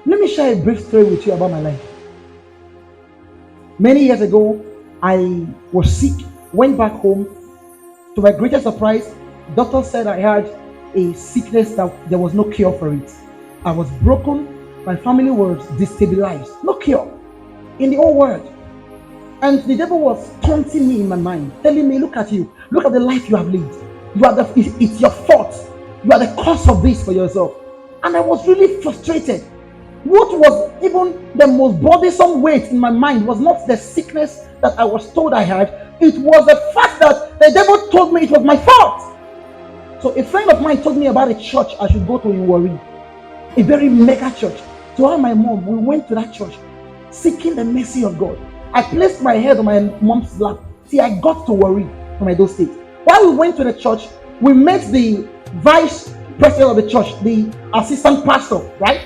Let me share a brief story with you about my life. Many years ago, I was sick, went back home. To my greatest surprise, doctor said I had a sickness that there was no cure for it. I was broken, my family was destabilized, no cure in the whole world. And the devil was taunting me in my mind, telling me, look at you, look at the life you have lived. It's your fault. You are the cause of this for yourself. And I was really frustrated. What was even the most bothersome weight in my mind was not the sickness that I was told I had, it was the fact that the devil told me it was my fault. So a friend of mine told me about a church I should go to in Warri, a very mega church. So I and my mom, we went to that church seeking the mercy of God. I placed my head on my mom's lap till I got to Warri from Edo State. While we went to the church, we met the vice president of the church, the assistant pastor, right?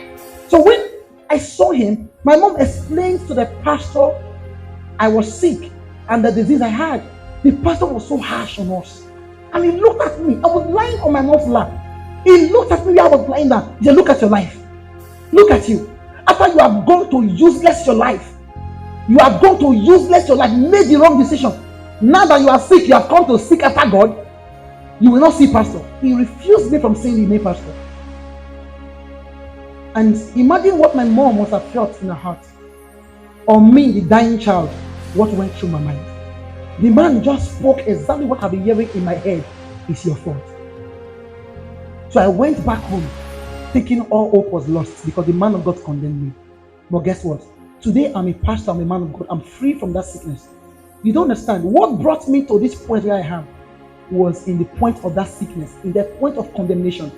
So when I saw him, my mom explained to the pastor I was sick and the disease I had. The pastor was so harsh on us. And he looked at me. I was lying on my mom's lap. He looked at me where I was lying down. He said, look at your life. Look at you. After you have gone to useless your life, you have gone to useless your life, made the wrong decision. Now that you are sick, you have come to seek after God, you will not see pastor. He refused me from seeing the name pastor. And imagine what my mom must have felt in her heart. Or me, the dying child, what went through my mind. The man just spoke exactly what I've been hearing in my head. It's your fault. So I went back home thinking all hope was lost because the man of God condemned me. But guess what? Today I'm a pastor, I'm a man of God. I'm free from that sickness. You don't understand. What brought me to this point where I am was in the point of that sickness, in the point of condemnation.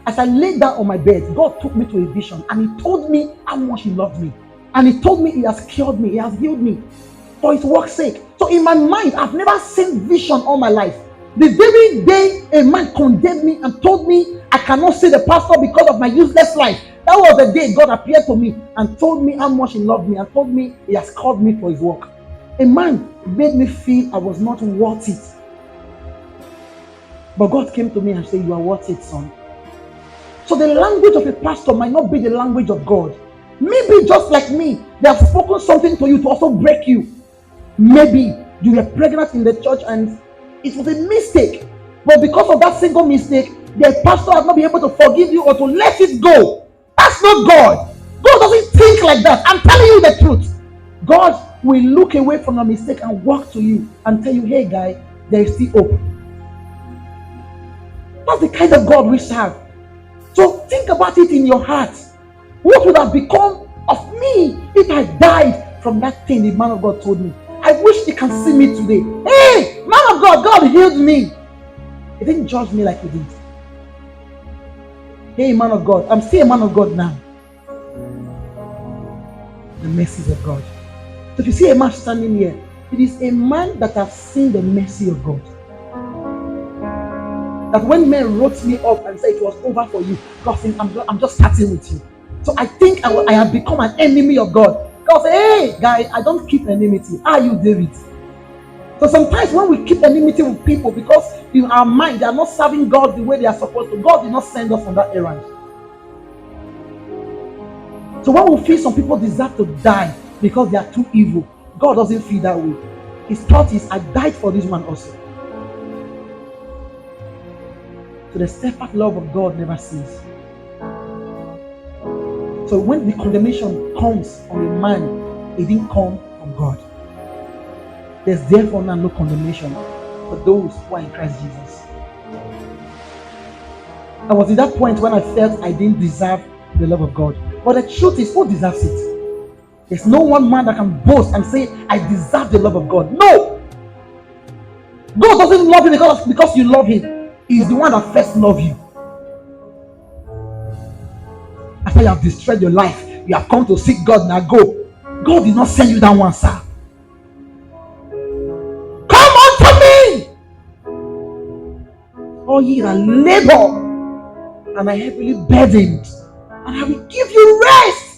As I laid down on my bed, God took me to a vision and He told me how much He loved me. And He told me He has cured me, He has healed me for His work's sake. So in my mind, I've never seen vision all my life. The very day a man condemned me and told me I cannot see the pastor because of my useless life, that was the day God appeared to me and told me how much He loved me and told me He has called me for His work. A man made me feel I was not worth it. But God came to me and said, you are worth it, son. So the language of a pastor might not be the language of God. Maybe just like me, they have spoken something to you to also break you. Maybe you were pregnant in the church and it was a mistake. But because of that single mistake, the pastor has not been able to forgive you or to let it go. That's not God. God doesn't think like that. I'm telling you the truth. God will look away from your mistake and walk to you and tell you, hey guy, there is still hope. That's the kind of God we serve. So think about it in your heart. What would have become of me if I died from that thing the man of God told me? I wish He can see me today. Hey, man of God, God healed me. He didn't judge me like He did. Hey, man of God, I'm still a man of God now. The mercies of God. So if you see a man standing here, it is a man that has seen the mercy of God. That when men wrote me up and said it was over for you, God said, I'm just starting with you. So I think I have become an enemy of God. God said, hey, guy, I don't keep enmity. Are you David? So sometimes when we keep enmity with people because in our mind they are not serving God the way they are supposed to, God did not send us on that errand. So when we feel some people deserve to die because they are too evil, God doesn't feel that way. His thought is, I died for this man also. So the steadfast love of God never ceases. So when the condemnation comes on a man, it didn't come from God. There's therefore now no condemnation for those who are in Christ Jesus. I was at that point when I felt I didn't deserve the love of God. But the truth is, who deserves it? There's no one man that can boast and say, I deserve the love of God. No! God doesn't love you because you love Him. He's the one that first loved you. After you have destroyed your life, you have come to seek God, now go. God did not send you that one, sir. Come unto me, all ye that labor and are heavily burdened, and I will give you rest.